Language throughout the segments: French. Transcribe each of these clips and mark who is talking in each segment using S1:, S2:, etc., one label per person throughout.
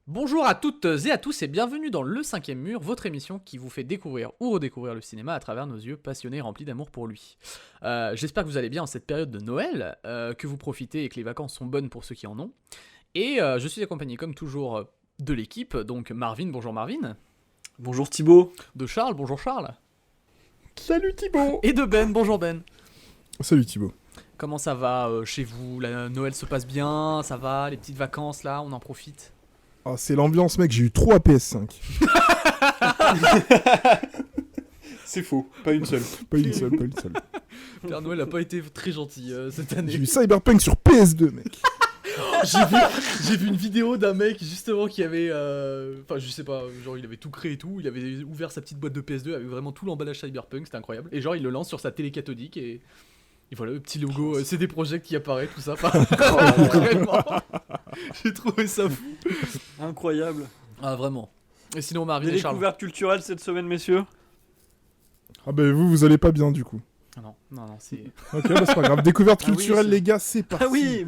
S1: Bonjour à toutes et à tous et bienvenue dans Le Cinquième Mur, votre émission qui vous fait découvrir ou redécouvrir le cinéma à travers nos yeux passionnés et remplis d'amour pour lui. J'espère que vous allez bien en cette période de Noël, que vous profitez et que les vacances sont bonnes pour ceux qui en ont. Et je suis accompagné comme toujours de l'équipe, donc Marvin, bonjour Marvin.
S2: Bonjour Thibaut.
S1: De Charles, bonjour Charles.
S3: Salut Thibaut.
S1: Et de Ben, bonjour Ben.
S3: Salut Thibaut.
S1: Comment ça va chez vous? Noël se passe bien, ça va, les petites vacances là, on en profite?
S3: Ah, c'est l'ambiance mec, j'ai eu 3 PS5.
S2: C'est faux, pas une seule.
S3: Pas une seule.
S1: Père Noël a pas été très gentil cette année.
S3: J'ai eu Cyberpunk sur PS2 mec.
S1: J'ai vu une vidéo d'un mec justement qui avait, enfin je sais pas, genre il avait tout créé et tout, il avait ouvert sa petite boîte de PS2 avec vraiment tout l'emballage Cyberpunk, c'était incroyable. Et genre il le lance sur sa télé cathodique et voilà le petit logo CD Projekt qui apparaît, tout ça. Enfin, vraiment, j'ai trouvé ça fou.
S2: Incroyable.
S1: Ah vraiment. Et sinon Marvin
S2: Des
S1: et Charles.
S2: découvertes culturelles cette semaine, messieurs.
S3: Ah bah vous allez pas bien du coup.
S1: Non, c'est...
S3: Ok, bah c'est pas grave. Découverte
S2: Ah oui,
S3: culturelle
S2: c'est-
S3: les gars, c'est parti.
S2: Ah oui.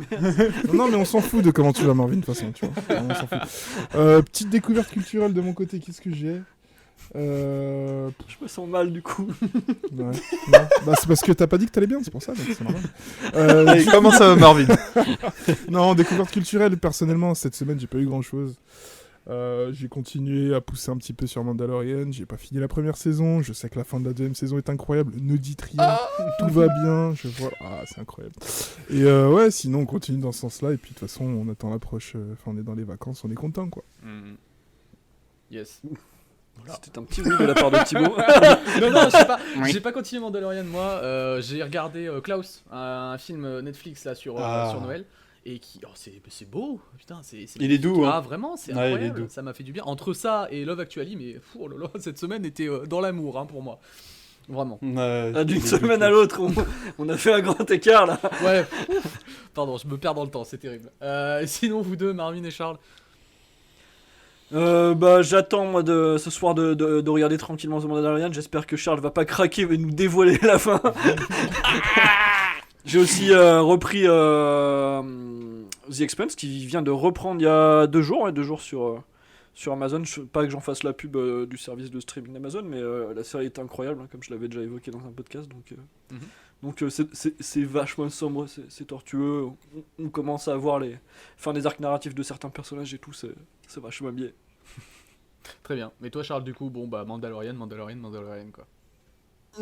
S3: Non mais on s'en fout de comment tu vas Marvin de toute façon, tu vois. On s'en fout. Petite découverte culturelle de mon côté, qu'est-ce que j'ai
S2: Je me sens mal du coup.
S3: Ouais. Non. Bah c'est parce que t'as pas dit que t'allais bien, c'est pour ça, donc c'est normal.
S4: Allez, comment ça va Marvin?
S3: Non, découverte culturelle, personnellement, cette semaine, j'ai pas eu grand-chose. J'ai continué à pousser un petit peu sur Mandalorian, j'ai pas fini la première saison, je sais que la fin de la deuxième saison est incroyable, ne dites rien, tout va bien, je vois... Ah, c'est incroyable. Et ouais, sinon, on continue dans ce sens-là, et puis de toute façon, on attend l'approche, enfin, on est dans les vacances, on est content, quoi.
S1: Yes.
S2: C'était un petit oui de la part de Thibaut.
S1: Non, j'ai pas continué Mandalorian moi, j'ai regardé Klaus, un film Netflix là sur Noël. Et qui, c'est beau, putain,
S2: Il est doux, hein.
S1: Ah vraiment, c'est
S2: Ouais, il est
S1: incroyable,
S2: doux.
S1: ça m'a fait du bien. Entre ça et Love Actually, mais oh là là, cette semaine était dans l'amour, hein, pour moi. Vraiment.
S2: D'une semaine à l'autre, on a fait un grand écart là.
S1: Ouais, pardon, je me perds dans le temps, c'est terrible. Sinon, vous deux, Marvin et Charles.
S2: Bah j'attends moi ce soir de regarder tranquillement The Mandalorian. J'espère que Charles va pas craquer et nous dévoiler la fin. J'ai aussi repris The Expanse qui vient de reprendre il y a 2 jours, sur Amazon. Pas que j'en fasse la pub du service de streaming d'Amazon, mais la série est incroyable, hein, comme je l'avais déjà évoqué dans un podcast. Donc c'est vachement sombre, c'est tortueux. On commence à voir les fins des arcs narratifs de certains personnages et tout, c'est vachement bien.
S1: Très bien. Mais toi, Charles, du coup, bon, bah, Mandalorian, quoi.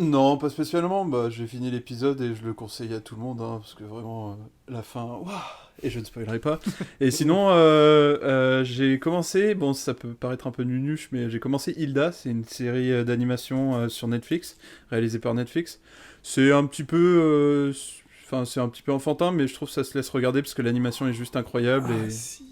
S4: Non, pas spécialement. Bah, j'ai fini l'épisode et je le conseille à tout le monde, hein, parce que vraiment, la fin... Waouh. Et je ne spoilerai pas. Et sinon, j'ai commencé... Bon, ça peut paraître un peu nunuche, mais j'ai commencé Hilda. C'est une série d'animation sur Netflix, réalisée par Netflix. C'est un petit peu... Enfin, c'est un petit peu enfantin, mais je trouve que ça se laisse regarder, parce que l'animation est juste incroyable.
S3: Ah
S4: Et...
S3: si.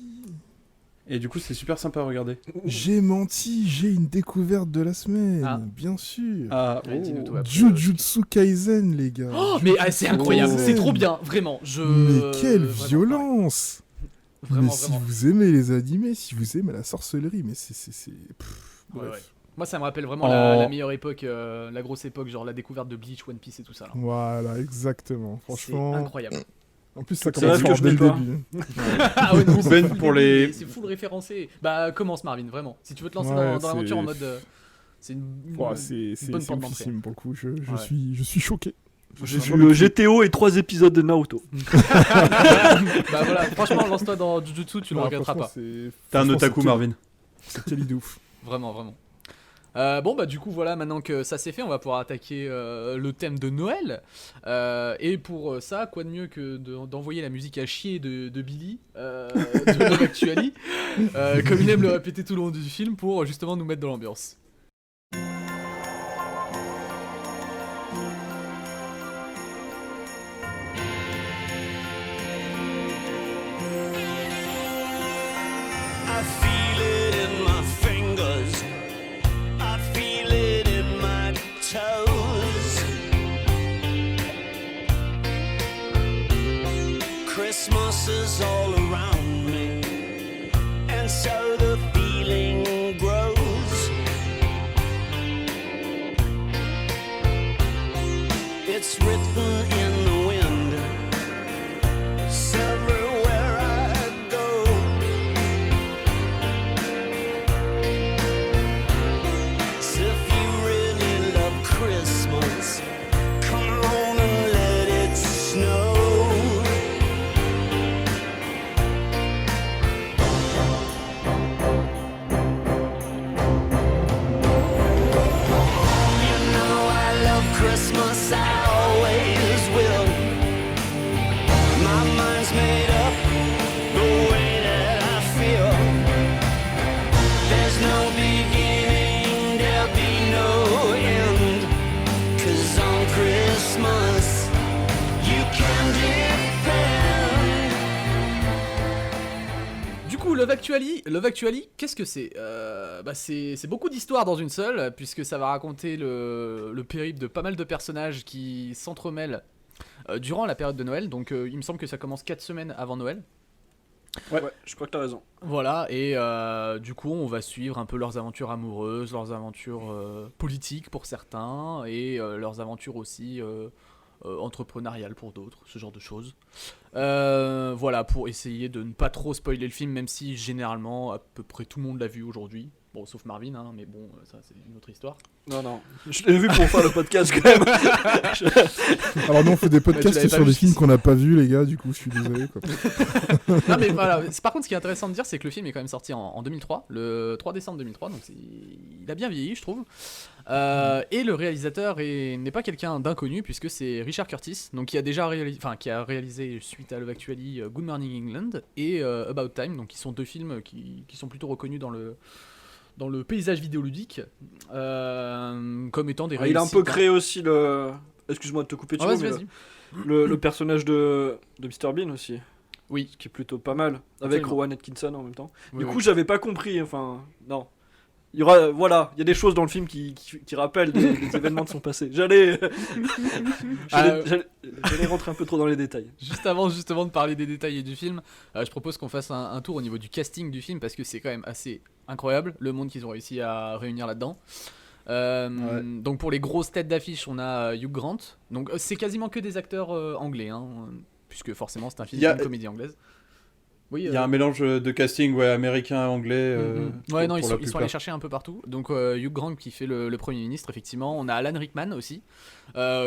S4: Et du coup, c'est super sympa à regarder.
S3: J'ai menti, j'ai une découverte de la semaine,
S1: Ah.
S3: bien sûr.
S4: Ah,
S1: Ouais, dis-nous tout après.
S3: Jujutsu Kaisen, les gars.
S1: Oh, mais c'est incroyable,
S3: Kaisen.
S1: c'est trop bien, vraiment.
S3: Mais quelle
S1: vraiment,
S3: violence!
S1: Vraiment,
S3: Mais si vous aimez les animés, si vous aimez la sorcellerie, mais c'est...
S1: Ouais,
S3: Bref.
S1: ouais. Moi, ça me rappelle vraiment la meilleure époque, la grosse époque, genre la découverte de Bleach, One Piece et tout ça. Là.
S3: Voilà, exactement. Franchement,
S1: C'est incroyable.
S3: en plus ça
S2: C'est
S3: commence
S2: vrai que
S3: fort
S2: je
S3: dès le
S2: l'ai pas.
S3: début.
S1: Ah ouais, non, c'est
S4: Ben,
S1: full
S4: pour
S1: débile,
S4: les-
S1: c'est full référencé. Bah, commence Marvin, vraiment. Si tu veux te lancer
S3: Ouais,
S1: dans l'aventure
S3: c'est-
S1: en mode. C'est une
S3: Ouah, c'est
S1: bonne porte d'entrée.
S3: oufissime pour le coup, je
S1: Ouais.
S3: suis choqué.
S2: J'ai vu le GTO et 3 épisodes de Naruto.
S1: Bah voilà, franchement, lance-toi dans Jujutsu, tu le
S3: Non,
S1: regretteras pas.
S3: franchement,
S4: T'es un
S3: franchement,
S4: otaku,
S3: c'est
S4: Marvin.
S3: C'est quelle idée ouf.
S1: Vraiment, vraiment. Bon bah du coup voilà, maintenant que ça c'est fait, on va pouvoir attaquer le thème de Noël. Et pour ça, quoi de mieux que d'envoyer la musique à chier de Billy, de Love Actually, comme il aime le répéter tout le long du film, pour justement nous mettre dans l'ambiance.
S5: I feel it in my fingers. I feel it in my toes. Christmas is all around me, and so the feeling grows. It's written in the wind. It's everywhere I go.
S1: Love Actually, qu'est-ce que c'est c'est beaucoup d'histoires dans une seule, puisque ça va raconter le périple de pas mal de personnages qui s'entremêlent durant la période de Noël. Donc il me semble que ça commence 4 semaines avant Noël.
S2: Ouais, je crois que t'as raison.
S1: Voilà, et du coup on va suivre un peu leurs aventures amoureuses, leurs aventures politiques pour certains, et leurs aventures aussi entrepreneuriales pour d'autres, ce genre de choses. Voilà, pour essayer de ne pas trop spoiler le film, même si généralement à peu près tout le monde l'a vu aujourd'hui. Bon, sauf Marvin, hein, mais bon, ça c'est une autre histoire.
S2: Non, je l'ai vu pour faire le podcast quand même.
S3: Alors nous on fait des
S1: Mais tu
S3: podcasts
S1: l'avais
S3: sur
S1: pas
S3: des
S1: vu,
S3: films
S1: si.
S3: qu'on n'a pas vus les gars, du coup je suis désolé quoi.
S1: Non mais voilà, par contre ce qui est intéressant de dire c'est que le film est quand même sorti en 2003, le 3 décembre 2003, donc il a bien vieilli je trouve. Et le réalisateur n'est pas quelqu'un d'inconnu puisque c'est Richard Curtis, donc qui a réalisé suite à Love Actually Good Morning England et About Time, donc qui sont deux films qui sont plutôt reconnus dans le paysage vidéoludique comme étant des réussites.
S2: Il a un peu créé aussi le... Excuse-moi de te couper dessus,
S1: Vas-y,
S2: mais
S1: vas-y.
S2: le personnage de Mr Bean aussi.
S1: Oui.
S2: Qui est plutôt pas mal, avec
S1: Absolument.
S2: Rowan Atkinson en même temps.
S1: Oui,
S2: Du
S1: oui.
S2: coup, j'avais pas compris, enfin, non. Il y aura, voilà, il y a des choses dans le film qui rappellent des événements de son passé. J'allais rentrer un peu trop dans les détails.
S1: Juste avant justement de parler des détails et du film, je propose qu'on fasse un tour au niveau du casting du film parce que c'est quand même assez incroyable le monde qu'ils ont réussi à réunir là-dedans. Donc pour les grosses têtes d'affiche, on a Hugh Grant. Donc c'est quasiment que des acteurs anglais, hein, puisque forcément c'est un film, une comédie anglaise. Oui,
S4: Il y a un mélange de casting américain, anglais.
S1: Ouais, non,
S4: pour
S1: ils
S4: la
S1: sont
S4: plupart.
S1: allés chercher un peu partout. Donc Hugh Grant qui fait le Premier ministre, effectivement. On a Alan Rickman aussi,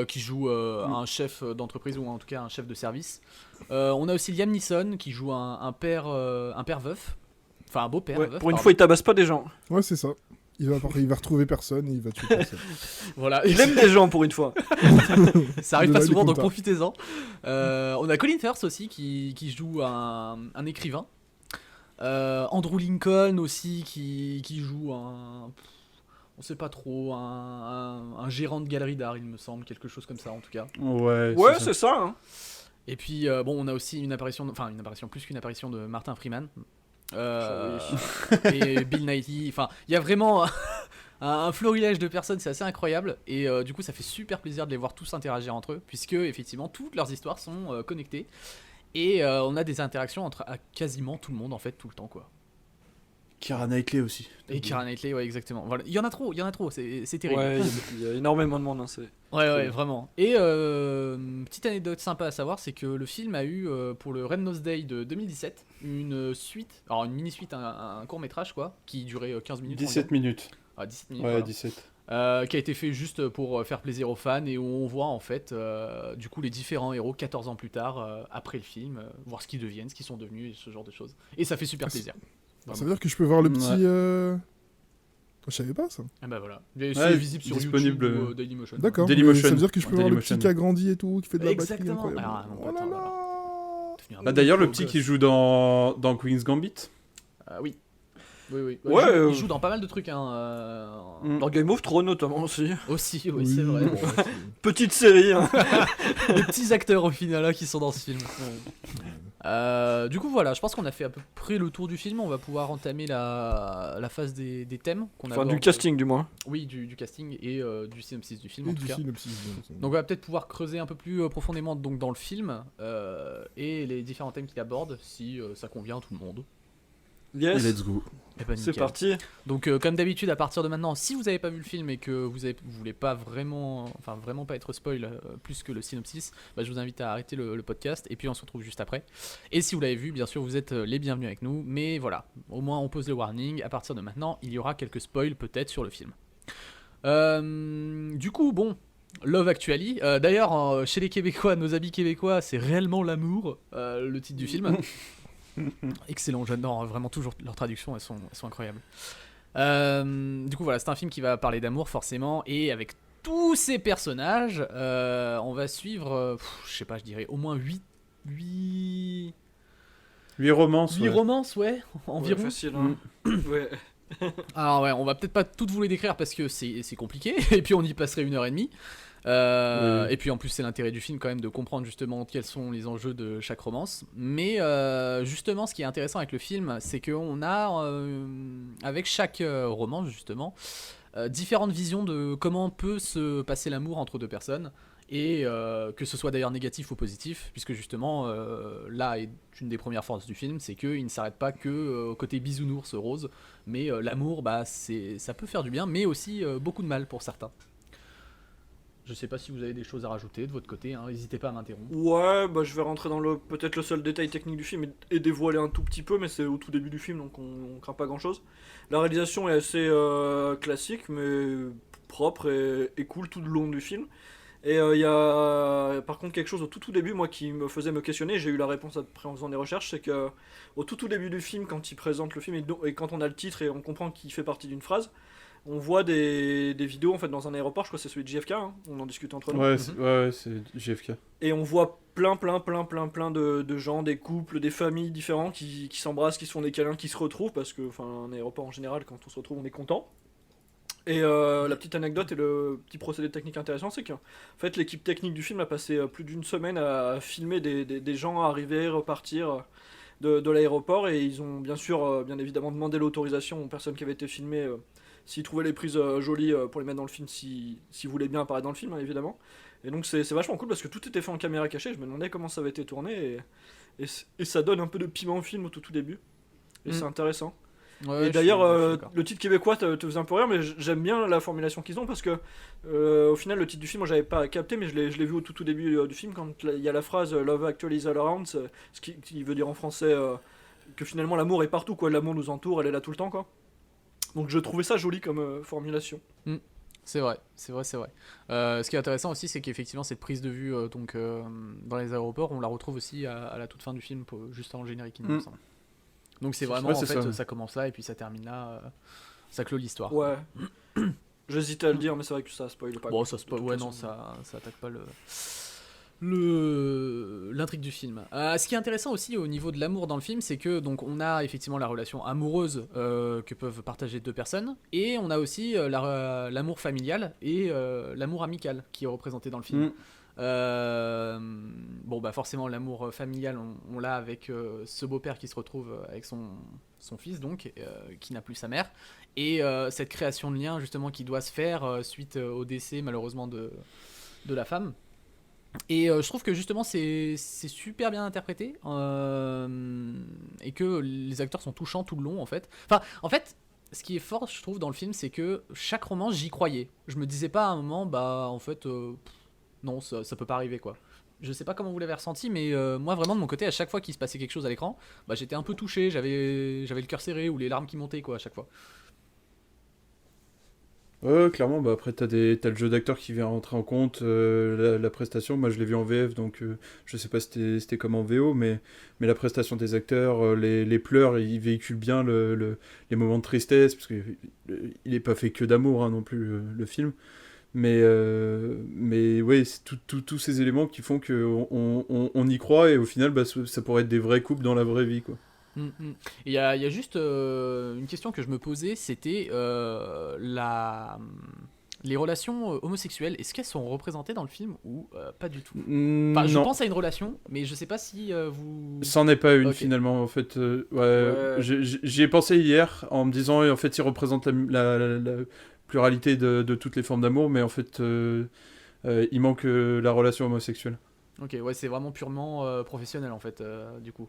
S1: qui joue un chef d'entreprise ou en tout cas un chef de service. On a aussi Liam Neeson qui joue un père veuf. Enfin, un beau-père
S2: Ouais,
S1: veuf.
S2: pour une
S1: pardon.
S2: fois, il tabasse pas des gens.
S3: Ouais c'est ça. Il va retrouver personne et il va tuer personne.
S1: Voilà.
S2: Il aime des gens pour une fois.
S1: Ça arrive
S3: De
S1: pas
S3: là,
S1: souvent,
S3: les
S1: donc
S3: comptas.
S1: profitez-en. On a Colin Firth aussi qui joue un écrivain. Andrew Lincoln aussi qui joue on sait pas trop, un gérant de galerie d'art, il me semble, quelque chose comme ça en tout cas.
S4: Ouais,
S2: Ouais,
S4: ça.
S2: c'est ça. Hein.
S1: Et puis bon, on a aussi une apparition plus qu'une apparition de Martin Freeman. Et Bill Nighy, enfin il y a vraiment un florilège de personnes, c'est assez incroyable et du coup ça fait super plaisir de les voir tous interagir entre eux puisque effectivement toutes leurs histoires sont connectées et on a des interactions entre quasiment tout le monde en fait tout le temps quoi.
S4: Keira Knightley aussi.
S1: Et Keira Knightley, ouais exactement. Voilà, il y en a trop, c'est terrible.
S2: Ouais, il y a énormément de monde. Hein, c'est...
S1: Ouais, vraiment. Et petite anecdote sympa à savoir, c'est que le film a eu pour le Red Nose Day de 2017 une suite, alors une mini suite, un court métrage quoi, qui durait 15 minutes.
S4: 17 minutes.
S1: 17 minutes.
S4: Ouais,
S1: voilà.
S4: 17.
S1: Qui a été fait juste pour faire plaisir aux fans et où on voit en fait du coup les différents héros 14 ans plus tard après le film, voir ce qu'ils deviennent, ce qu'ils sont devenus et ce genre de choses. Et ça fait super plaisir.
S3: Ça veut dire que je peux voir le petit...
S4: Ouais.
S3: Je savais pas ça.
S1: Ah bah voilà. C'est
S4: Ouais,
S1: visible sur
S4: disponible.
S1: YouTube ou Dailymotion.
S3: D'accord.
S4: Dailymotion.
S3: Ça veut dire que je peux voir le
S4: Dailymotion.
S3: petit qui a grandi et tout, qui fait de la
S1: Exactement.
S3: batterie incroyable.
S1: Ah, mon
S3: Oh
S1: pote,
S3: là
S1: oh là
S3: là.
S1: Devenu un
S4: Bah, d'ailleurs, le
S1: beau
S4: petit
S1: gosse.
S4: qui joue dans Queen's Gambit.
S1: Oui. Oui.
S2: Ouais,
S1: Il joue dans pas mal de trucs. Hein,
S2: Dans Game of Thrones notamment aussi.
S1: Aussi, oui, c'est vrai.
S3: bon, ouais, c'est-
S2: Petite série. Hein.
S1: Des petits acteurs au final là, qui sont dans ce film. Du coup voilà, je pense qu'on a fait à peu près le tour du film. On va pouvoir entamer la phase des thèmes qu'on
S2: Enfin,
S1: aborde.
S2: du casting du moins.
S1: Oui, du casting et du synopsis du film
S3: Et
S1: en tout
S3: du
S1: cas.
S3: synopsis, bien.
S1: Donc on va peut-être pouvoir creuser un peu plus profondément donc, dans le film et les différents thèmes qu'il aborde si ça convient à tout le monde.
S2: Yes.
S4: Et let's go.
S1: Eh ben,
S2: C'est
S1: nickel.
S2: parti.
S1: Donc comme d'habitude à partir de maintenant, si vous n'avez pas vu le film et que vous voulez pas vraiment pas être spoil plus que le synopsis, bah, je vous invite à arrêter le podcast et puis on se retrouve juste après. Et si vous l'avez vu, bien sûr vous êtes les bienvenus avec nous, mais voilà, au moins on pose le warning, à partir de maintenant il y aura quelques spoils peut-être sur le film. Du coup bon, Love Actually, d'ailleurs chez les Québécois, nos amis québécois, c'est réellement l'amour, le titre du film. Excellent, j'adore vraiment toujours leurs traductions, elles sont incroyables. Du coup voilà, c'est un film qui va parler d'amour forcément, et avec tous ces personnages, on va suivre, je sais pas, je dirais au moins 8
S4: 8 romances.
S1: 8
S4: ouais.
S1: romances, ouais, environ.
S2: Ouais, facile. Hein. Ouais.
S1: Alors ouais, on va peut-être pas toutes vous les décrire parce que c'est compliqué, et puis on y passerait 1h30.
S4: Oui.
S1: Et puis en plus c'est l'intérêt du film quand même de comprendre justement quels sont les enjeux de chaque romance. Mais justement ce qui est intéressant avec le film, c'est qu'on a avec chaque romance justement différentes visions de comment peut se passer l'amour entre deux personnes. Et que ce soit d'ailleurs négatif ou positif, puisque justement là est une des premières forces du film, c'est qu'il ne s'arrête pas que au côté bisounours rose, mais l'amour, bah, ça peut faire du bien, mais aussi beaucoup de mal pour certains. Je sais pas si vous avez des choses à rajouter de votre côté, hein, n'hésitez pas à m'interrompre.
S2: Ouais, bah je vais rentrer dans peut-être le seul détail technique du film et dévoiler un tout petit peu, mais c'est au tout début du film, donc on craint pas grand-chose. La réalisation est assez classique, mais propre et cool tout le long du film. Et il y a par contre quelque chose au tout début, moi, qui me faisait me questionner, j'ai eu la réponse après en faisant des recherches, c'est que au tout début du film, quand il présente le film et quand on a le titre et on comprend qu'il fait partie d'une phrase, on voit des vidéos en fait dans un aéroport, je crois que c'est celui de JFK, hein, on en discute entre nous.
S4: Ouais, c'est JFK.
S2: Et on voit plein de gens, des couples, des familles différents qui s'embrassent, qui se font des câlins, qui se retrouvent, parce que, enfin, un aéroport en général, quand on se retrouve, on est content. Et la petite anecdote et le petit procédé technique intéressant, c'est qu'en fait, l'équipe technique du film a passé plus d'une semaine à filmer des gens arriver, repartir de l'aéroport, et ils ont bien sûr, bien évidemment, demandé l'autorisation aux personnes qui avaient été filmées s'ils trouvaient les prises jolies pour les mettre dans le film, s'ils voulaient bien apparaître dans le film, hein, évidemment. Et donc c'est vachement cool parce que tout était fait en caméra cachée, je me demandais comment ça avait été tourné, et ça donne un peu de piment au film au tout début, et c'est intéressant.
S1: Ouais,
S2: Et d'ailleurs,
S1: je suis d'accord.
S2: le titre québécois te faisait un peu rire, mais j'aime bien la formulation qu'ils ont parce que, au final, le titre du film, moi j'avais pas capté, mais je l'ai vu au tout début du film quand il y a la phrase Love actually is all around, ce qui veut dire en français que finalement l'amour est partout, quoi. L'amour nous entoure, elle est là tout le temps, quoi. Donc je trouvais ça joli comme formulation.
S1: C'est vrai. Ce qui est intéressant aussi, c'est qu'effectivement cette prise de vue dans les aéroports, on la retrouve aussi à la toute fin du film, juste avant le générique, il me semble. Donc c'est vraiment,
S4: Ouais,
S1: en
S4: c'est
S1: fait,
S4: ça.
S1: ça commence là et puis ça termine là, ça clôt l'histoire.
S2: Ouais. J'hésitais à le dire, mais c'est vrai que ça spoil pas.
S1: Bon,
S2: quoi.
S1: ça
S2: De
S1: se passe,
S2: toute
S1: ouais, non,
S2: façon.
S1: ça attaque pas l'intrigue du film. Ce qui est intéressant aussi au niveau de l'amour dans le film, c'est que donc on a effectivement la relation amoureuse que peuvent partager deux personnes, et on a aussi l'amour familial et l'amour amical qui est représenté dans le film. Bon bah forcément l'amour familial on l'a avec ce beau-père qui se retrouve avec son fils donc qui n'a plus sa mère, et cette création de lien justement qui doit se faire suite au décès malheureusement de la femme. Et je trouve que justement c'est super bien interprété et que les acteurs sont touchants tout le long en fait. Enfin en fait ce qui est fort je trouve dans le film, c'est que chaque romance j'y croyais. Je me disais pas à un moment bah en fait non, ça peut pas arriver quoi. Je sais pas comment vous l'avez ressenti, mais moi vraiment de mon côté, à chaque fois qu'il se passait quelque chose à l'écran, bah j'étais un peu touché, j'avais le cœur serré ou les larmes qui montaient quoi à chaque fois.
S4: Ouais, clairement, bah après t'as le jeu d'acteur qui vient rentrer en compte, la prestation, moi je l'ai vu en VF, donc je sais pas si c'était comme en VO, mais la prestation des acteurs, les pleurs, ils véhiculent bien les moments de tristesse, parce qu'il est pas fait que d'amour hein, non plus, le film. Mais ouais, c'est tous ces éléments qui font qu'on y croit, et au final, bah, ça pourrait être des vrais couples dans la vraie vie, quoi.
S1: Et il y a juste une question que je me posais, c'était les relations homosexuelles, est-ce qu'elles sont représentées dans le film ou pas du tout? Enfin, je
S4: Non.
S1: pense à une relation, mais je sais pas si vous...
S4: C'en est pas une
S1: Ok.
S4: finalement en fait.
S2: Ouais.
S4: J'y ai pensé hier en me disant en fait il représente la pluralité de toutes les formes d'amour, mais en fait il manque la relation homosexuelle.
S1: Ok, ouais, c'est vraiment purement professionnel en fait, du coup.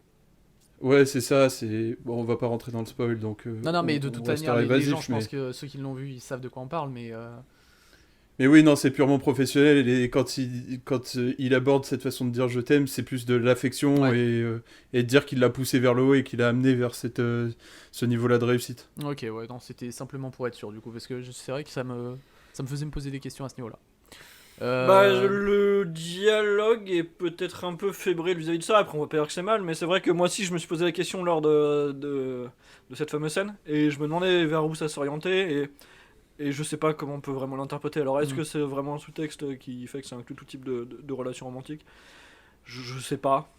S4: Ouais, c'est ça, c'est bon, on va pas rentrer dans le spoil donc
S1: Non, mais de
S4: on
S1: toute
S4: restera
S1: manière, les gens,
S4: évasif,
S1: je pense
S4: mais...
S1: que ceux qui l'ont vu, ils savent de quoi on parle,
S4: Mais oui, non, c'est purement professionnel, et quand il aborde cette façon de dire je t'aime, c'est plus de l'affection,
S1: Ouais.
S4: et de dire qu'il l'a poussé vers le haut et qu'il l'a amené vers ce niveau-là de réussite.
S1: Ok, ouais, non, c'était simplement pour être sûr, du coup, parce que c'est vrai que ça me faisait me poser des questions à ce niveau-là.
S2: Bah, le dialogue est peut-être un peu fébrile vis-à-vis de ça. Après, on va pas dire que c'est mal, mais c'est vrai que moi aussi, je me suis posé la question lors de cette fameuse scène, et je me demandais vers où ça s'orientait, et je sais pas comment on peut vraiment l'interpréter. Alors, est-ce que c'est vraiment un sous-texte qui fait que ça inclut tout type de relations romantiques? Je sais pas.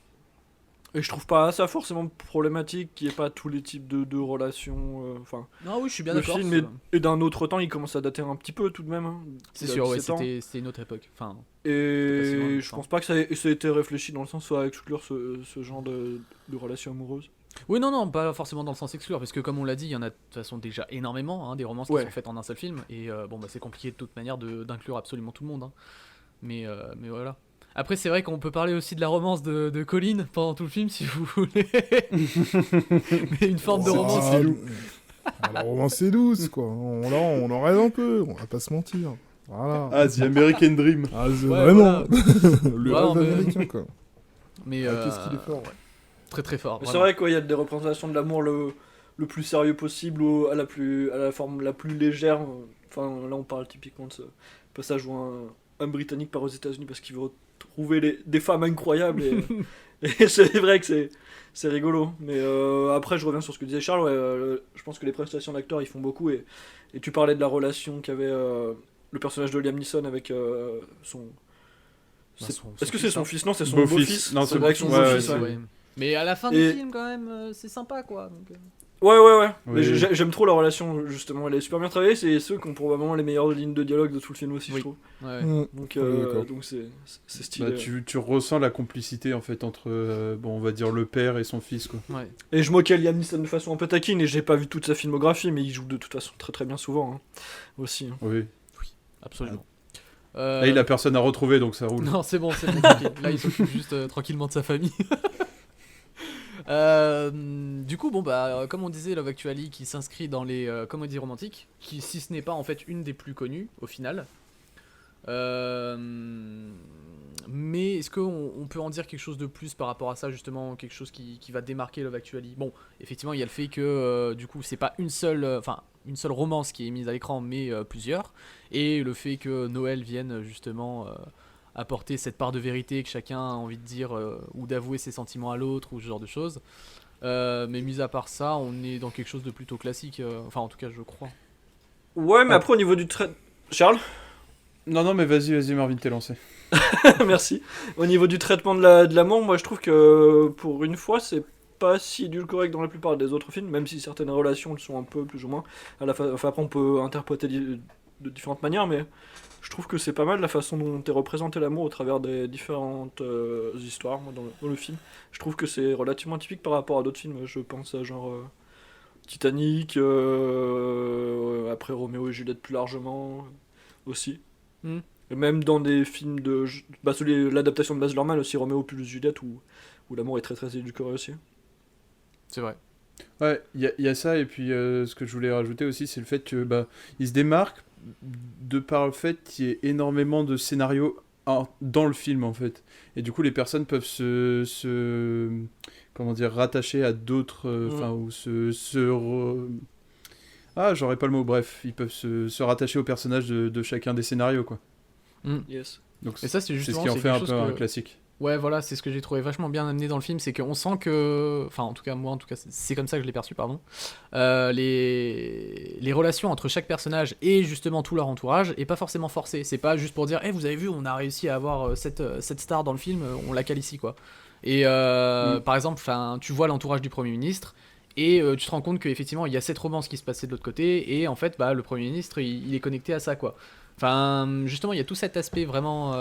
S2: Et je trouve pas ça forcément problématique qu'il n'y ait pas tous les types de relations. Enfin,
S1: Non, oui, je suis bien
S2: le
S1: d'accord.
S2: film est d'un autre temps, il commence à dater un petit peu tout de même. Hein.
S1: C'est
S2: Il a
S1: sûr, ouais,
S2: 17 ans.
S1: c'était une autre époque. Enfin, pas si loin,
S2: Et
S1: mais
S2: je
S1: enfin.
S2: pense pas que ça ait été réfléchi dans le sens à exclure ce genre de relation amoureuse.
S1: oui, non, pas forcément dans le sens exclure, parce que comme on l'a dit, il y en a de toute façon déjà énormément, hein, des romances qui
S2: Ouais.
S1: sont faites en un seul film, et bon, bah, c'est compliqué de toute manière d'inclure absolument tout le monde. Hein. Mais voilà. Après, c'est vrai qu'on peut parler aussi de la romance de Colin pendant tout le film, si vous voulez. Mais une forme de
S3: C'est
S1: romance.
S3: ah, la romance c'est douce, quoi. On en rêve un peu, on va pas se mentir. Voilà.
S4: Ah, The American Dream.
S3: Ah, c'est
S1: Ouais,
S3: vraiment
S1: voilà.
S3: le
S1: Ouais,
S3: rêve
S1: mais-
S3: américain, quoi.
S1: Mais
S3: Ah, qu'est-ce qu'il est fort.
S1: très très fort.
S2: Mais c'est
S1: vraiment.
S2: vrai qu'il y a des représentations de l'amour le plus sérieux possible, à la forme la plus légère. Enfin, là, on parle typiquement de ce passage où un Britannique part aux États-Unis parce qu'il veut retrouver des femmes incroyables. Et c'est vrai que c'est rigolo. Mais après, je reviens sur ce que disait Charles. Ouais, je pense que les prestations d'acteurs, ils font beaucoup. Et tu parlais de la relation qu'avait le personnage de Liam Neeson avec son. Est-ce que c'est son fils? Non, c'est son
S4: Beau-fils.
S2: beau-fils.
S4: Non, c'est
S2: avec son
S4: ouais,
S2: beau-fils.
S4: ouais,
S2: ouais.
S1: Ouais. Mais à la fin
S2: Et-
S1: du film, quand même, c'est sympa, quoi. Donc,
S2: Ouais. Mais
S4: Oui.
S2: j'aime trop la relation, justement. Elle est super bien travaillée. C'est ceux qui ont probablement les meilleures lignes de dialogue de tout le film aussi,
S1: Oui.
S2: je trouve.
S1: ouais.
S2: Donc,
S3: Ouais, d'accord.
S2: donc c'est stylé.
S4: Bah, tu ressens la complicité en fait entre, bon, on va dire le père et son fils, quoi.
S1: Ouais.
S2: Et je moquais Liam Neeson de façon un peu taquine, et j'ai pas vu toute sa filmographie, mais il joue de toute façon très très bien souvent. Hein. Aussi. Hein.
S4: Oui.
S1: Absolument.
S4: Là, il a personne à retrouver, donc ça roule.
S1: Non, c'est bon, tranquille. Là, il s'occupe juste tranquillement de sa famille. Du coup, bon, bah, comme on disait, Love Actually qui s'inscrit dans les comédies romantiques, qui, si ce n'est pas en fait une des plus connues au final. Mais est-ce qu'on peut en dire quelque chose de plus par rapport à ça, justement, quelque chose qui va démarquer Love Actually? Bon, effectivement, il y a le fait que du coup, c'est pas une seule romance qui est mise à l'écran, mais plusieurs, et le fait que Noël vienne justement apporter cette part de vérité que chacun a envie de dire ou d'avouer ses sentiments à l'autre ou ce genre de choses. Mais mis à part ça, on est dans quelque chose de plutôt classique, enfin en tout cas je crois.
S2: Ouais, mais
S4: Ah.
S2: après, au niveau du trait. Charles?
S4: Non, mais vas-y, Marvin, t'es lancé.
S2: Merci. Au niveau du traitement de l'amour, moi je trouve que pour une fois, c'est pas si édulcoré que dans la plupart des autres films, même si certaines relations le sont un peu plus ou moins. Enfin, après, on peut interpréter de différentes manières, mais je trouve que c'est pas mal la façon dont est représenté l'amour au travers des différentes histoires moi, dans le film. Je trouve que c'est relativement atypique par rapport à d'autres films. Je pense à genre Titanic, après Roméo et Juliette plus largement aussi.
S1: Mm.
S2: Et même dans des films de. L'adaptation de Baz Luhrmann aussi, Roméo plus Juliette, où l'amour est très très édulcoré aussi.
S1: C'est vrai.
S4: Ouais, il y a ça, et puis ce que je voulais rajouter aussi, c'est le fait que bah, il se démarque de par le fait qu'il y ait énormément de scénarios dans le film en fait. Et du coup, les personnes peuvent comment dire, rattacher à d'autres, enfin, ou ah, j'aurais pas le mot, bref, ils peuvent se rattacher aux personnages de chacun des scénarios, quoi.
S2: Yes.
S4: Donc
S1: Et ça c'est
S4: c'est ce
S1: justement
S4: qui en
S1: c'est
S4: fait
S1: quelque
S4: un
S1: chose
S4: peu un
S1: que...
S4: classique.
S1: Ouais, voilà, c'est ce que j'ai trouvé vachement bien amené dans le film, c'est qu'on sent que, enfin en tout cas moi, en tout cas c'est comme ça que je l'ai perçu, pardon. Les relations entre chaque personnage et justement tout leur entourage est pas forcément forcé. C'est pas juste pour dire, vous avez vu, on a réussi à avoir cette star dans le film, on la cale ici quoi. Et par exemple, tu vois l'entourage du Premier ministre. Et tu te rends compte qu'effectivement il y a cette romance qui se passait de l'autre côté, et en fait bah, le Premier ministre il est connecté à ça quoi. Enfin justement il y a tout cet aspect vraiment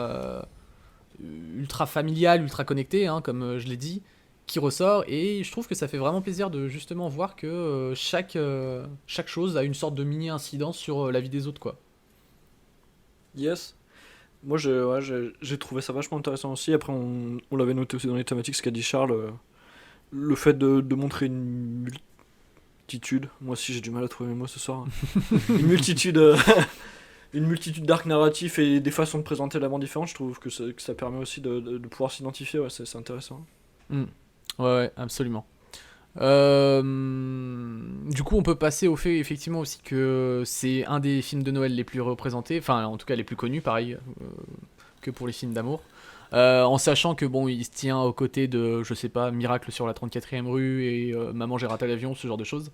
S1: ultra familial, ultra connecté, hein, comme je l'ai dit, qui ressort, et je trouve que ça fait vraiment plaisir de justement voir que chaque chose a une sorte de mini incidence sur la vie des autres quoi.
S2: Yes. Moi j'ai trouvé ça vachement intéressant aussi. Après on l'avait noté aussi dans les thématiques, ce qu'a dit Charles. Le fait de montrer une multitude, moi aussi j'ai du mal à trouver mes mots ce soir, une multitude d'arcs narratifs et des façons de présenter l'amour différentes, je trouve que ça permet aussi de pouvoir s'identifier, ouais, c'est intéressant.
S1: Ouais, absolument. Du coup on peut passer au fait effectivement aussi que c'est un des films de Noël les plus représentés, enfin en tout cas les plus connus, pareil que pour les films d'amour. En sachant que bon, il se tient aux côtés de, je sais pas, Miracle sur la 34e rue et Maman j'ai raté l'avion, ce genre de choses.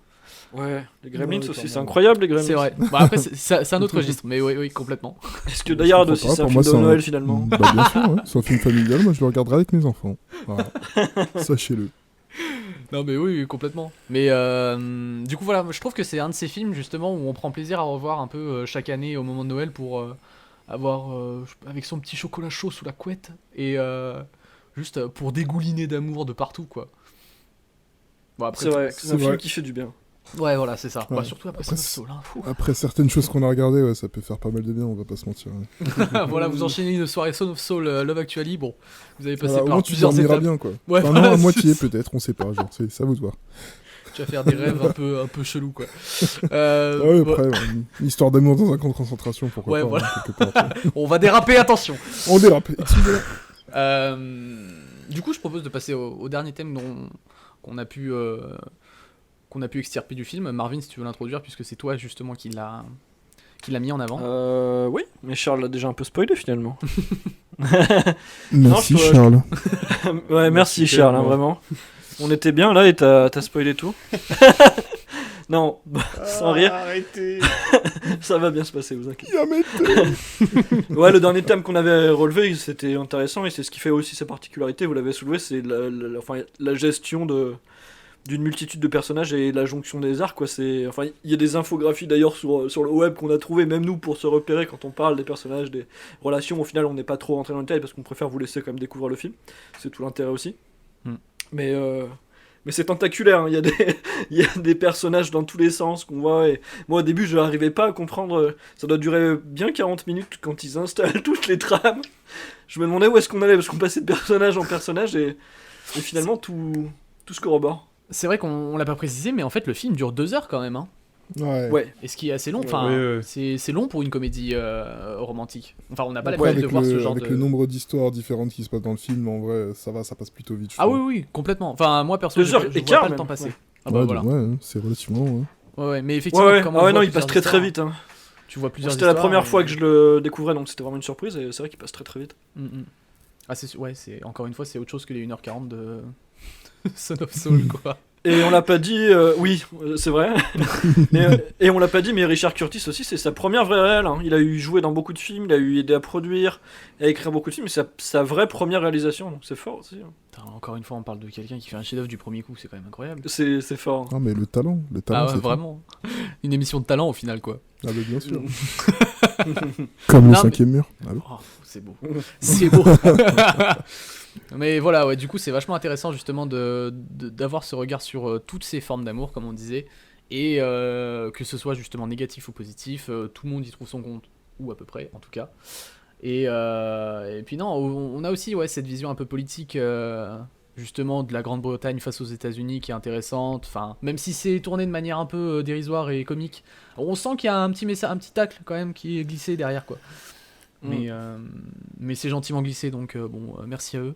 S2: Ouais, les Gremlins
S3: Ouais,
S2: aussi,
S3: quand
S2: c'est
S3: même.
S2: incroyable les Gremlins.
S1: C'est vrai. Bah, après, c'est un autre registre, mais oui, complètement.
S2: Est-ce que Die Hard aussi, c'est un film de Noël finalement?
S3: Bah bien sûr, ouais. C'est un film familial, moi je le regarderai avec mes enfants. Voilà. Sachez-le.
S1: Non, mais oui, complètement. Mais du coup, voilà, je trouve que c'est un de ces films justement où on prend plaisir à revoir un peu chaque année au moment de Noël pour avoir avec son petit chocolat chaud sous la couette et juste pour dégouliner d'amour de partout, quoi. Bon, après,
S2: C'est vrai, c'est
S3: c'est
S2: un film
S3: vrai.
S2: qui fait du bien.
S1: Ouais, voilà, c'est ça.
S3: Ouais.
S1: Bah, surtout après
S3: Après,
S1: Son of Soul, hein, fou.
S3: Après certaines choses qu'on a regardées, ouais, ça peut faire pas mal de bien, on va pas se mentir. Ouais.
S1: Voilà, vous enchaînez une soirée Son of Soul, Love Actually, bon, vous avez passé
S3: Voilà, au
S1: par
S3: moins tu
S1: plusieurs
S3: dormiras
S1: étapes.
S3: bien quoi.
S1: Ouais,
S3: Enfin
S1: voilà,
S3: non, à
S1: c'est
S3: moitié
S1: ça.
S3: peut-être, on sait pas, genre c'est à vous de voir.
S1: Tu vas faire des rêves un peu chelous, quoi.
S3: Ouais,
S1: Bon,
S3: après, une histoire d'amour dans un camp de concentration, pourquoi
S1: Ouais,
S3: pas,
S1: voilà.
S3: hein, quelque part.
S1: on va déraper, attention.
S3: On dérape, excusez-moi.
S1: Du coup, je propose de passer au dernier thème qu'on a pu extirper du film. Marvin, si tu veux l'introduire, puisque c'est toi justement qui l'a mis en avant.
S2: Oui, mais Charles l'a déjà un peu spoilé finalement.
S3: Merci
S2: je peux-
S3: Charles.
S2: Ouais, merci
S4: Merci,
S2: Charles, hein,
S4: tellement.
S2: vraiment. On était bien là et t'as spoilé tout. Non, sans rire,
S4: Arrêtez.
S2: ça va bien se passer, vous inquiétez.
S3: Yamete.
S2: Ouais, le dernier thème qu'on avait relevé, c'était intéressant et c'est ce qui fait aussi sa particularité, vous l'avez soulevé, c'est la gestion d'une multitude de personnages et la jonction des arcs, quoi. Enfin, il y a des infographies d'ailleurs sur le web qu'on a trouvé, même nous, pour se repérer quand on parle des personnages, des relations. Au final, on n'est pas trop rentré dans le détail parce qu'on préfère vous laisser quand même découvrir le film. C'est tout l'intérêt aussi. Mais c'est tentaculaire, hein. Il y a des personnages dans tous les sens qu'on voit. Et moi, au début, je n'arrivais pas à comprendre. Ça doit durer bien 40 minutes quand ils installent toutes les trames. Je me demandais où est-ce qu'on allait parce qu'on passait de personnage en personnage et finalement, tout se corrobore.
S1: C'est vrai qu'on l'a pas précisé, mais en fait, le film dure 2 heures quand même. Hein.
S3: Ouais.
S2: Ouais.
S1: Et ce qui est assez long. Enfin,
S4: Ouais.
S1: c'est long pour une comédie romantique. Enfin, on n'a pas
S3: Après,
S1: l'habitude de voir ce genre
S3: avec
S1: de.
S3: le nombre d'histoires différentes qui se passent dans le film, en vrai, ça passe plutôt vite. je
S1: Ah
S3: trouve.
S1: oui, complètement. Enfin, moi perso,
S2: 2
S1: je
S2: heures
S1: vois
S2: et
S1: pas
S2: quart,
S1: le
S2: même.
S1: temps passer.
S2: Ouais.
S1: Ah bah
S3: Ouais,
S1: voilà.
S3: ouais, c'est relativement long. Ouais.
S1: Ouais, mais effectivement,
S2: Ouais.
S1: comme on
S2: Ah ouais,
S1: voit
S2: non, il passe
S1: plusieurs
S2: très
S1: histoires,
S2: vite. Hein.
S1: Tu vois plusieurs
S2: C'était la
S1: histoires,
S2: première
S1: et-
S2: fois que je le découvrais, donc c'était vraiment une surprise et c'est vrai qu'il passe très très vite.
S1: Ah, c'est encore une fois, c'est autre chose que les 1h40 de Son of Soul, quoi.
S2: Et on l'a pas dit, oui, c'est vrai. Et on l'a pas dit, mais Richard Curtis aussi, c'est sa première vraie réelle. Hein. Il a eu joué dans beaucoup de films, il a eu aidé à produire, à écrire beaucoup de films, mais c'est sa vraie première réalisation, donc c'est fort aussi. Hein.
S1: Putain, encore une fois, on parle de quelqu'un qui fait un chef-d'œuvre du premier coup, c'est quand même incroyable.
S2: C'est fort.
S3: Non, mais le talent,
S1: Ah ouais,
S3: c'est
S1: vraiment. Une émission de talent au final, quoi.
S3: tout. Ah, bah, bien sûr. Comme le
S1: Non, mais-
S3: 5ème mur. Allô
S1: Oh, c'est beau. C'est beau. Mais voilà, ouais, du coup, c'est vachement intéressant justement d'avoir ce regard sur toutes ces formes d'amour, comme on disait, et que ce soit justement négatif ou positif, tout le monde y trouve son compte, ou à peu près, en tout cas. Et puis non, on a aussi cette vision un peu politique, justement, de la Grande-Bretagne face aux États-Unis qui est intéressante. Enfin, même si c'est tourné de manière un peu dérisoire et comique, on sent qu'il y a un petit message, un petit tacle quand même qui est glissé derrière, quoi. Mais c'est gentiment glissé, donc merci à eux.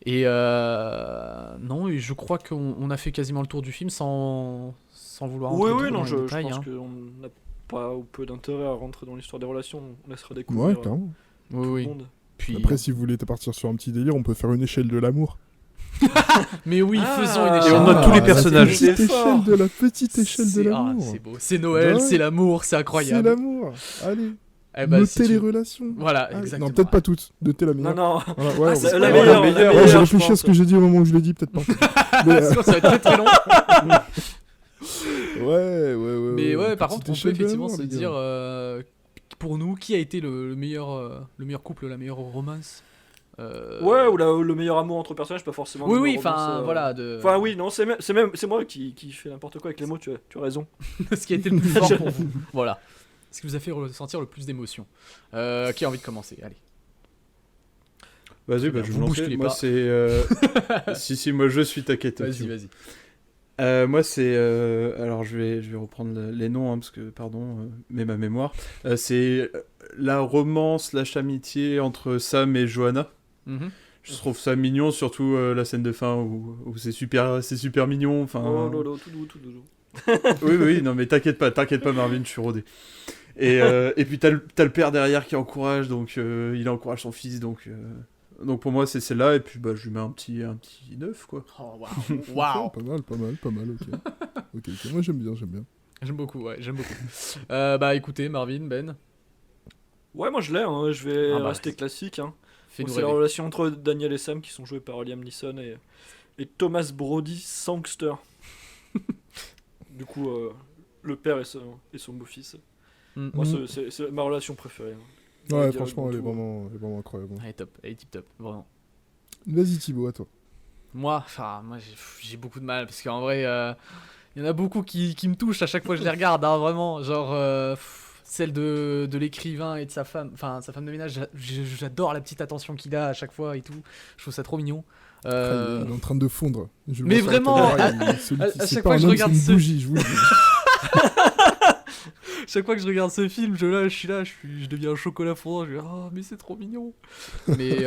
S1: Et non, et je crois qu'on a fait quasiment le tour du film sans vouloir
S2: Oui,
S1: entrer
S2: oui,
S1: trop
S2: non,
S1: dans les
S2: je
S1: détails,
S2: pense
S1: hein.
S2: qu'on n'a pas ou peu d'intérêt à rentrer dans l'histoire des relations, on laissera
S3: Ouais,
S2: découvrir
S3: clairement.
S1: Oui,
S2: tout
S1: oui.
S2: le monde.
S1: Puis,
S3: Après, si vous voulez partir sur un petit délire, on peut faire une échelle de l'amour.
S1: mais oui,
S2: Ah,
S1: faisons une
S2: et
S1: échelle.
S4: on note tous les
S3: la
S4: personnages.
S3: petite
S2: C'est fort.
S3: échelle de la petite échelle de
S1: C'est-
S3: l'amour.
S1: c'est beau. C'est Noël,
S3: Ouais.
S1: c'est l'amour, c'est
S3: C'est
S1: incroyable.
S3: l'amour. Allez,
S1: Eh ben,
S3: notez
S1: si tu-
S3: les relations.
S1: Voilà,
S3: Allez.
S1: exactement.
S3: Non, peut-être pas toutes. Notez la
S2: Non,
S3: meilleure.
S2: non,
S3: Voilà, ouais,
S1: c'est
S3: on-
S1: la
S3: ouais,
S1: meilleure,
S3: ouais,
S1: la
S3: ouais,
S2: meilleure,
S3: j'ai
S2: je
S3: réfléchi à
S2: pense.
S3: ce que j'ai dit au moment où je l'ai dit, peut-être pas. Mais,
S1: Sinon, ça va être très très long.
S3: ouais.
S1: Mais ouais, par
S3: petite
S1: contre, on peut
S3: échelle de
S1: effectivement
S3: l'amour,
S1: se
S3: les gars.
S1: dire, pour nous, qui a été le meilleur couple, la meilleure romance
S2: Ouais, ou le meilleur amour entre personnages, pas forcément.
S1: Oui,
S2: de
S1: oui,
S2: romance,
S1: enfin, voilà. De...
S2: Enfin, oui, non, c'est moi qui fais n'importe quoi avec les mots, tu as raison.
S1: ce qui a été le plus fort pour vous. Voilà. Ce qui vous a fait ressentir le plus d'émotion. Qui a envie de commencer? Allez.
S4: Vas-y,
S1: Bien,
S4: je
S1: vous
S4: vais me
S1: bousculez
S4: lancer. Moi, c'est. si, moi je suis ta quête.
S1: Vas-y.
S4: Moi, c'est. Alors, je vais reprendre les noms, hein, parce que, pardon, mais ma mémoire. C'est la romance, amitié entre Sam et Johanna.
S1: Mhm.
S4: Je trouve ça mignon, surtout la scène de fin où c'est super mignon. Enfin,
S2: Oh lolo, tout doux.
S4: oui, non, mais t'inquiète pas, Marvin, je suis rodé. Et puis t'as le père derrière qui encourage, donc il encourage son fils, donc Donc pour moi, c'est celle-là, et puis bah, je lui mets un petit 9, quoi.
S1: Oh, waouh.
S3: Ok,
S1: Waouh.
S3: pas mal, ok. Ok, moi j'aime bien.
S1: J'aime beaucoup, ouais, j'aime beaucoup. Bah écoutez, Marvin, Ben,
S2: Ouais, moi je l'ai, hein, je vais
S1: Ah bah,
S2: rester classique. Hein.
S1: fais-nous
S2: Donc, c'est la
S1: rêver.
S2: relation entre Daniel et Sam qui sont joués par Liam Neeson et Thomas Brody Sangster. Du coup, le père et son beau-fils.
S1: Mm.
S2: Moi,
S3: Mhm.
S2: c'est ma relation préférée. Hein.
S3: Ouais,
S2: Dialogue
S3: franchement, elle est
S2: tout.
S3: vraiment incroyable.
S1: Elle est top, elle est tip top, vraiment.
S3: Vas-y Thibaut, à toi.
S1: Moi j'ai beaucoup de mal parce qu'en vrai, il y en a beaucoup qui me touchent à chaque fois que je les regarde, hein, vraiment. Genre, celle de l'écrivain et de sa femme, enfin sa femme de ménage, j'adore la petite attention qu'il a à chaque fois et tout. Je trouve ça trop mignon.
S3: Il est en train de fondre. Je le
S1: Mais
S3: vois sur la
S1: vraiment,
S3: caméra, celui
S1: à
S3: qui-
S1: chaque
S3: c'est
S1: fois
S3: pas
S1: que
S3: un
S1: je
S3: homme,
S1: regarde
S3: c'est
S1: ce-
S3: une bougie, je vous le dis.
S1: Chaque fois que je regarde ce film, je deviens un chocolat fondant. Je dis, oh, mais c'est trop mignon. Mais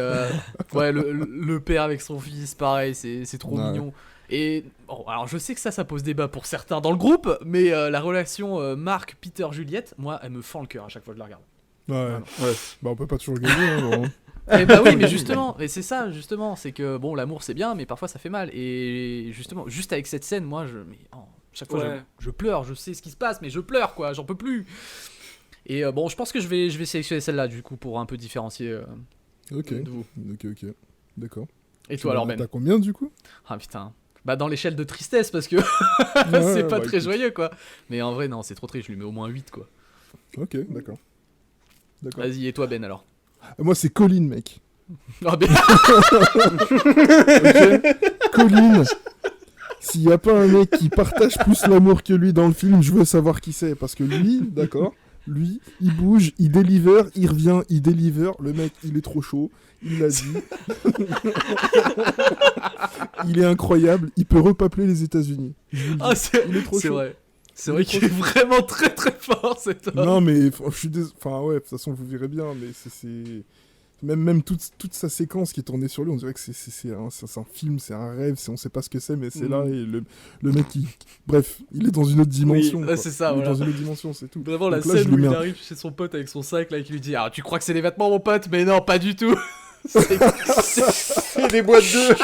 S1: ouais, le père avec son fils, pareil, c'est trop
S3: Ouais.
S1: mignon. Et bon, alors je sais que ça pose débat pour certains dans le groupe, mais la relation Marc, Peter, Juliette, moi, elle me fend le cœur à chaque fois que je la regarde.
S3: Ouais.
S4: Ouais.
S3: Bah, on peut pas toujours gagner, hein, bon.
S1: Et bah oui, mais justement, et c'est ça, justement, c'est que bon, l'amour c'est bien, mais parfois ça fait mal. Et justement, juste avec cette scène, moi, chaque fois
S2: Ouais.
S1: je pleure, je sais ce qui se passe, mais je pleure quoi, j'en peux plus. Et bon, je pense que je vais sélectionner celle-là du coup pour un peu différencier
S3: Ok,
S1: de vous.
S3: ok. D'accord.
S1: Et toi alors Ben?
S3: T'as combien du coup?
S1: Ah putain. Bah dans l'échelle de tristesse parce que
S3: Ouais,
S1: c'est pas
S3: bah,
S1: très
S3: écoute.
S1: joyeux quoi. Mais en vrai non, c'est trop triste, je lui mets au moins 8 quoi.
S3: Ok, d'accord.
S1: Vas-y, et toi Ben alors?
S3: Moi, c'est Colin, mec.
S1: Ah ben,
S3: Colin. S'il y a pas un mec qui partage plus l'amour que lui dans le film, je veux savoir qui c'est. Parce que lui, d'accord, lui, il bouge, il deliver, il revient, il deliver. Le mec, il est trop chaud. Il l'a dit. Il est incroyable. Il peut repeupler les États-Unis. Je vous le dis.
S1: ah, c'est
S3: Il est trop chaud.
S1: vrai. C'est
S3: Il
S1: vrai
S3: est trop
S1: qu'il est vraiment très très fort cet homme.
S3: Non, mais je suis enfin ouais, de toute façon vous verrez bien, mais c'est même toute sa séquence qui est tournée sur lui, on dirait que c'est un film, c'est un rêve, on sait pas ce que c'est, mais c'est là et le mec bref, il est dans une autre dimension.
S1: ouais,
S3: quoi.
S1: c'est ça,
S3: Il est
S1: voilà.
S3: dans une autre dimension, c'est tout.
S1: Vraiment la
S3: Donc là, je
S1: scène
S3: lui
S1: où
S3: mets
S1: il
S3: un-
S1: arrive chez son pote avec son sac là et qui lui dit ah tu crois que c'est des vêtements mon pote mais non pas du tout.
S4: C'est des boîtes d'œufs.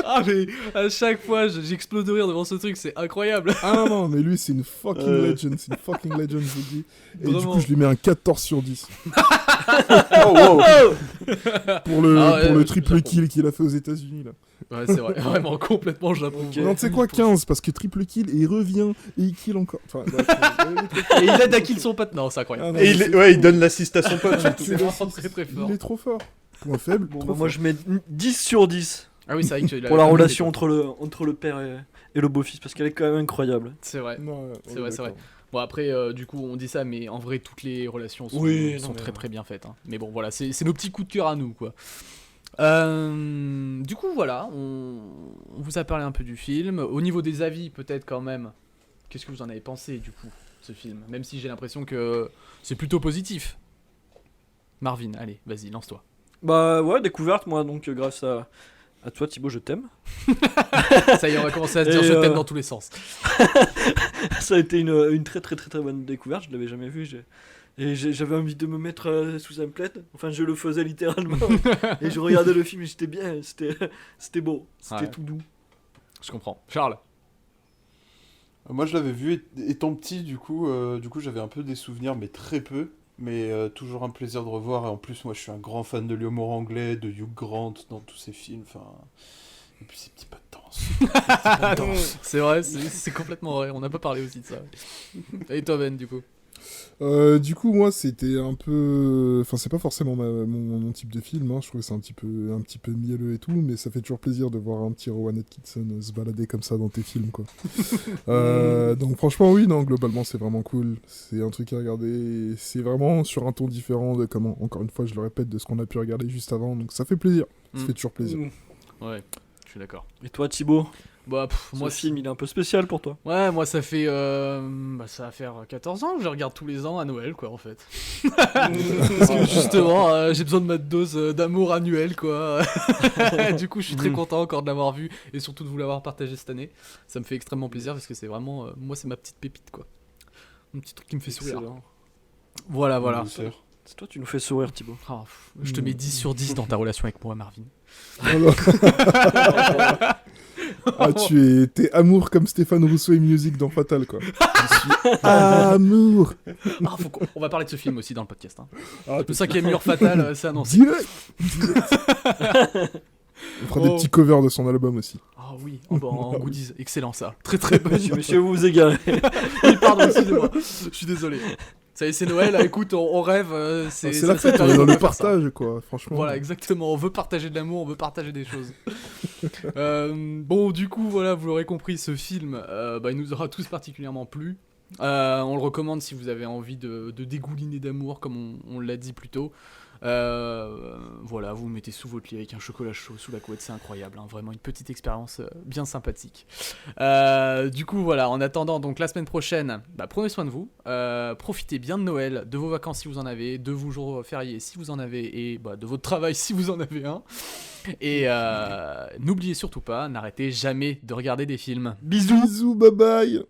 S1: Ah mais à chaque fois j'explose de rire devant ce truc, c'est incroyable.
S3: Ah non, mais lui c'est une fucking legend, je vous le dis. Et du
S1: Vraiment.
S3: coup, je lui mets un 14 sur 10
S4: Oh, wow.
S3: pour le
S1: Ah ouais,
S3: pour le
S1: je
S3: triple
S1: j'approuve.
S3: kill qu'il a fait aux États-Unis là.
S1: Ouais c'est vrai, vraiment complètement j'approuve.
S2: Ok.
S3: Non, tu sais quoi, 15 parce que triple kill et il revient et il kill encore. Enfin, bref,
S1: Et il aide à kill son pote, non c'est incroyable.
S3: Ah non,
S4: Et
S3: mais c'est-
S4: ouais, il donne l'assist à son pote. surtout.
S1: C'est vraiment très très fort.
S3: Il est trop fort. Point faible.
S2: Bon,
S3: trop
S2: bah, moi
S3: fort.
S2: je mets 10 sur 10
S1: Ah oui c'est vrai que tu l'as-
S2: pour la
S1: tu l'as
S2: relation
S1: dit, quoi.
S2: entre le père et le beau-fils parce qu'elle est quand même incroyable.
S1: C'est vrai.
S3: Non, ouais,
S1: C'est
S3: on est
S1: vrai, c'est
S3: d'accord.
S1: Bon après du coup on dit ça mais en vrai toutes les relations sont,
S2: Oui,
S1: sont
S2: non, mais
S1: très
S2: ouais.
S1: très bien faites hein. Mais bon voilà c'est nos petits coups de cœur à nous quoi. Du coup voilà on vous a parlé un peu du film. Au niveau des avis peut-être quand même, qu'est-ce que vous en avez pensé du coup ce film? Même si j'ai l'impression que c'est plutôt positif. Marvin allez vas-y lance-toi.
S2: Bah ouais, découverte moi donc grâce à toi Thibaut, je t'aime.
S1: Ça y est on va commencer à se dire
S2: Et,
S1: je t'aime dans tous les sens.
S2: Ça a été une très très très très bonne découverte, je l'avais jamais vu. J'avais envie de me mettre sous un plaid, enfin je le faisais littéralement. Et je regardais le film et j'étais bien, c'était beau, c'était
S1: Ouais.
S2: tout doux.
S1: Je comprends. Charles.
S4: Moi, je l'avais vu étant petit, du coup j'avais un peu des souvenirs, mais très peu. Mais toujours un plaisir de revoir. Et en plus, moi, je suis un grand fan de l'humour anglais, de Hugh Grant dans tous ses films. Enfin, et puis ces petits pas de danse.
S1: C'est vrai, c'est complètement vrai. On n'a pas parlé aussi de ça. Et toi Ben du coup.
S3: Du coup, moi, c'était un peu. Enfin, c'est pas forcément mon type de film. Hein. Je trouve que c'est un petit peu mielleux et tout, mais ça fait toujours plaisir de voir un petit Rowan Atkinson se balader comme ça dans tes films, quoi. Donc, franchement, oui, non, globalement, c'est vraiment cool. C'est un truc à regarder. C'est vraiment sur un ton différent de comment. Encore une fois, je le répète, de ce qu'on a pu regarder juste avant. Donc, ça fait plaisir. Ça
S1: Mm.
S3: fait toujours plaisir.
S1: Ouais, je suis d'accord.
S2: Et toi Thibaut,
S1: Bah
S2: moi
S1: moi
S2: ce film il est un peu spécial pour toi.
S1: Ouais, moi ça fait ça va faire 14 ans que je regarde tous les ans à Noël quoi en fait. Parce que justement j'ai besoin de ma dose d'amour annuel quoi. Du coup, je suis très content encore de l'avoir vu et surtout de vous l'avoir partagé cette année. Ça me fait extrêmement plaisir parce que c'est vraiment moi c'est ma petite pépite quoi. Un petit truc qui me fait sourire.
S2: Excellent.
S1: Voilà.
S4: Bien sûr.
S2: C'est toi, tu nous fais sourire, Thibaut.
S1: Ah, je te mets 10 sur 10 dans ta relation avec moi, Marvin.
S3: Alors- Ah, t'es amour comme Stéphane Rousseau et Music dans Fatal, quoi. Je suis amour.
S1: Ah, on va parler de ce film aussi dans le podcast. Hein.
S3: Ah,
S1: Le 5ème mur fatal, c'est annoncé.
S3: Direct. On fera des
S1: Oh.
S3: petits covers de son album aussi.
S1: Ah oui, en goodies, excellent ça. Très très bon.
S2: Monsieur, vous vous égarez.
S1: Oui, pardon, excusez-moi. Je suis désolé. Ça y est, c'est Noël, écoute, on rêve.
S3: C'est la fête, on est dans le partage, quoi, franchement.
S1: Voilà, exactement. On veut partager de l'amour, on veut partager des choses. Bon, du coup, voilà, vous l'aurez compris, ce film, il nous aura tous particulièrement plu. On le recommande si vous avez envie de dégouliner d'amour, comme on l'a dit plus tôt. Voilà, vous vous mettez sous votre lit avec un chocolat chaud sous la couette, c'est incroyable, hein, vraiment une petite expérience bien sympathique. Du coup, voilà, en attendant, donc la semaine prochaine, prenez soin de vous, profitez bien de Noël, de vos vacances si vous en avez, de vos jours fériés si vous en avez, et de votre travail si vous en avez un. Et n'oubliez surtout pas, n'arrêtez jamais de regarder des films.
S3: Bisous, bye bye.